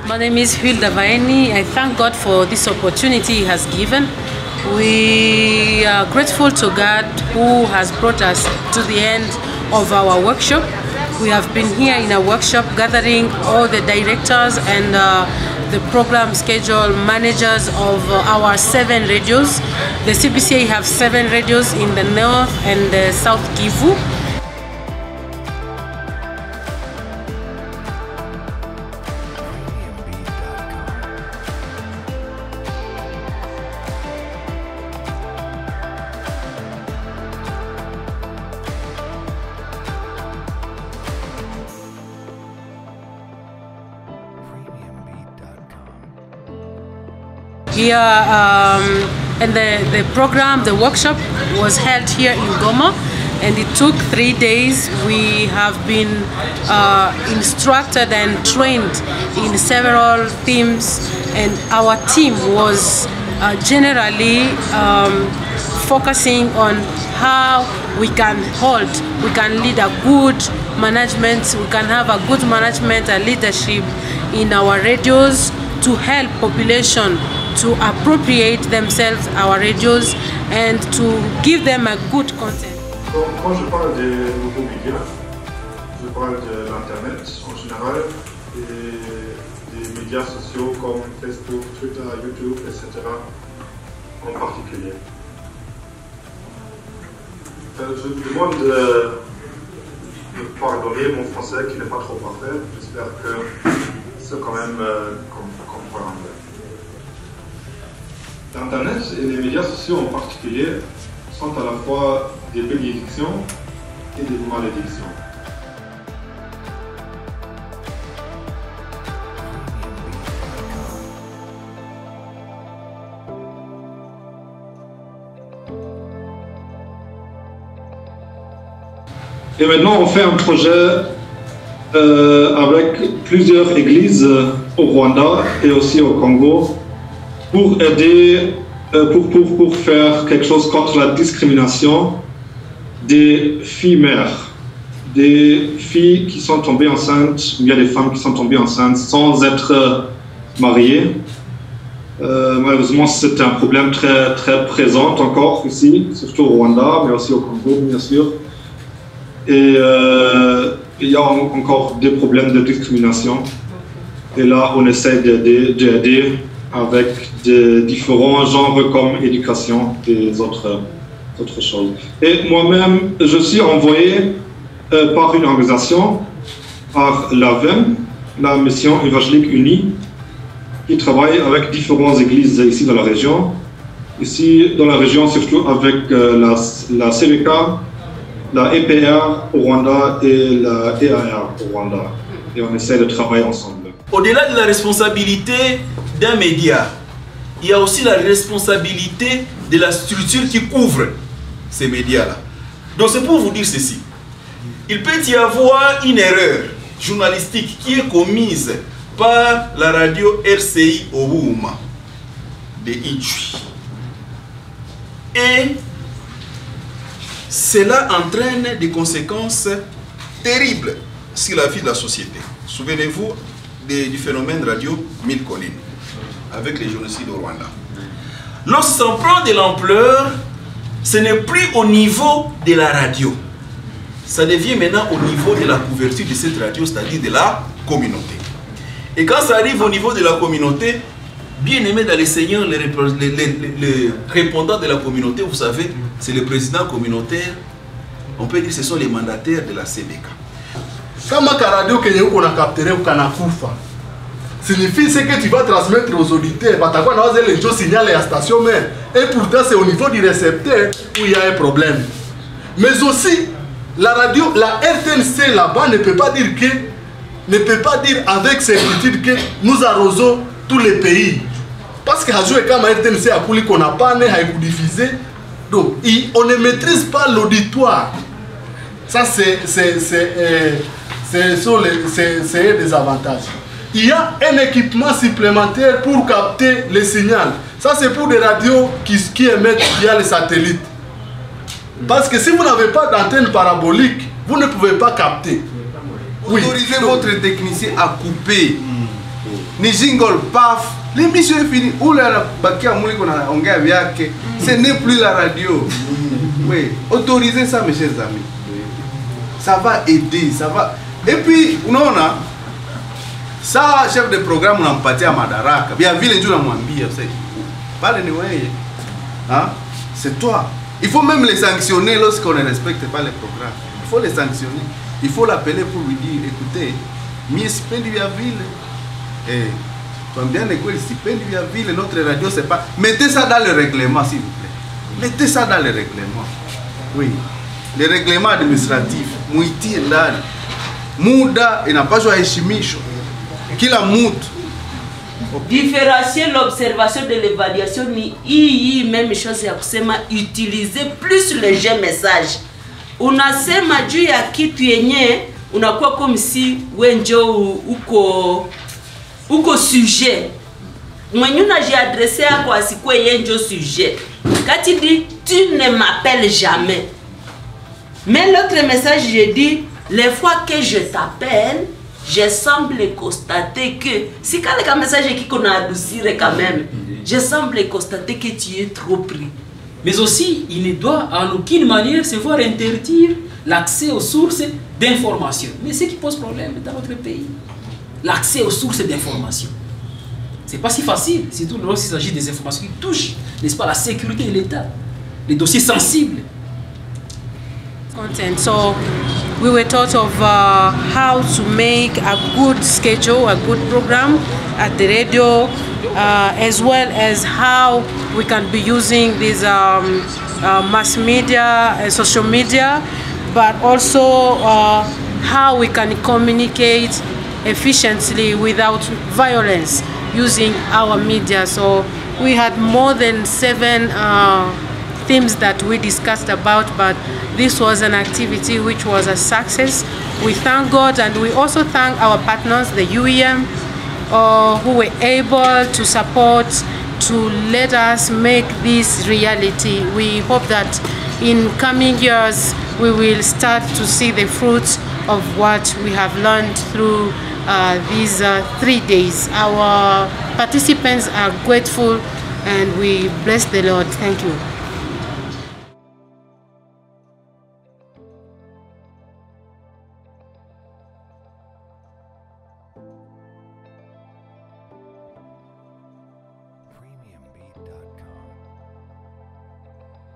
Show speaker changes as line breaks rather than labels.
My name is Hilda Vaeni. I thank God for this opportunity He has given. We are grateful to God who has brought us to the end of our workshop. We have been here in a workshop gathering all the directors and the program schedule managers of our 7 radios. The CBCA have 7 radios in the North and the South Kivu. Here, and the program, the workshop was held here in Goma, and it took 3 days. We have been instructed and trained in several themes, and our team was generally focusing on how we can lead a good management, we can have a good management and leadership in our radios to help population to appropriate themselves our radios and to give them a good content.
Quand je parle des nouveaux médias, je parle de l'Internet en général et des médias sociaux comme Facebook, Twitter, YouTube, etc. en particulier. Je vous demande de pardonner mon français qui n'est pas trop parfait. J'espère que c'est quand même comprendre. L'Internet et les médias sociaux en particulier sont à la fois des bénédictions et des malédictions.
Et maintenant, on fait un projet avec plusieurs églises au Rwanda et aussi au Congo pour aider, pour faire quelque chose contre la discrimination des filles mères, des filles qui sont tombées enceintes, ou bien des femmes qui sont tombées enceintes sans être mariées. Malheureusement, c'est un problème très, très présent encore ici, surtout au Rwanda, mais aussi au Congo, bien sûr. Et il y a encore des problèmes de discrimination. Et là, on essaie d'aider avec des différents genres comme éducation et autres choses. Et moi-même, je suis envoyé par une organisation, par l'AVEM, la Mission Évangélique Unie, qui travaille avec différentes églises ici dans la région. Ici, dans la région, surtout avec la CVK, la EPR au Rwanda et la EAR au Rwanda. Et on essaie de travailler ensemble.
Au-delà de la responsabilité d'un média, il y a aussi la responsabilité de la structure qui couvre ces médias-là. Donc c'est pour vous dire ceci. Il peut y avoir une erreur journalistique qui est commise par la radio RCI Owouma de Itchui. Et cela entraîne des conséquences terribles sur la vie de la société. Souvenez-vous du phénomène radio Mille Collines avec les génocides au Rwanda. Lorsque ça prend de l'ampleur, ce n'est plus au niveau de la radio. Ça devient maintenant au niveau de la couverture de cette radio, c'est-à-dire de la communauté. Et quand ça arrive au niveau de la communauté, bien aimé dans les seigneurs, les répondants de la communauté, vous savez, c'est le président communautaire, on peut dire que ce sont les mandataires de la CBK.
Kama radio que nous avons capté au Kanakufa, signifie ce que tu vas transmettre aux auditeurs. Les gens signalent à la station mère. Et pourtant, c'est au niveau du récepteur où il y a un problème. Mais aussi, la radio, la RTNC là-bas ne peut pas dire avec certitude que nous arrosons tous les pays. Parce que comme RTNC a coulé qu'on n'a pas diffusé. Donc, on ne maîtrise pas l'auditoire. Ça, c'est des avantages. Il y a un équipement supplémentaire pour capter les signaux. Ça, c'est pour des radios qui émettent via les satellites. Parce que si vous n'avez pas d'antenne parabolique, vous ne pouvez pas capter.
Autorisez votre technicien à couper ni jingle paf, l'émission est finie. Où la bakia mouli qu'on a ongea vyake, ce n'est plus la radio. Oui, autorisez ça mes chers amis. Ça va aider, ça va. Et puis on a ça chef de programme on empathie à madaraka. Bien vile njoo namwambia sasa. Pale ni wewe. Hein? C'est toi. Il faut même les sanctionner lorsqu'on ne respecte pas les programmes. Il faut les sanctionner. Il faut l'appeler pour lui dire, écoutez, mi stipendi via ville. Eh, combien de quoi le stipendi via ville, notre radio, c'est pas. Mettez ça dans le règlement, s'il vous plaît. Mettez ça dans le règlement. Oui. Les règlements administratifs. Muiti ndani. Muda inapaswa heshimishwa. Kila mtu.
Différencier l'observation de l'évaluation ni même chose ya kusema utiliser plus le jeu message. Unasema juu ya kitu yenye unakuwa comme si wenjo uko sujet. Mwenye unajiadresse yako asikwe yenjo sujet. Quand il dit tu ne m'appelles jamais. Mais l'autre message je dis les fois que je t'appelle je semble constater que si quand le message qui qu'on a adouci quand même, je semble constater que tu es trop pris.
Mais aussi, il ne doit en aucune manière se voir interdire l'accès aux sources d'information. Mais ce qui pose problème dans notre pays, l'accès aux sources d'information. C'est pas si facile, surtout lorsqu'il s'agit des informations qui touchent, n'est-ce pas, la sécurité de l'État, les dossiers sensibles.
Content. So we were taught of how to make a good schedule, a good program at the radio, as well as how we can be using these mass media and social media, but also how we can communicate efficiently without violence using our media. So we had more than 7 themes that we discussed about, but this was an activity which was a success. We thank God, and we also thank our partners, the UEM, who were able to support, to let us make this reality. We hope that in coming years we will start to see the fruits of what we have learned through these 3 days. Our participants are grateful and we bless the Lord. Thank you.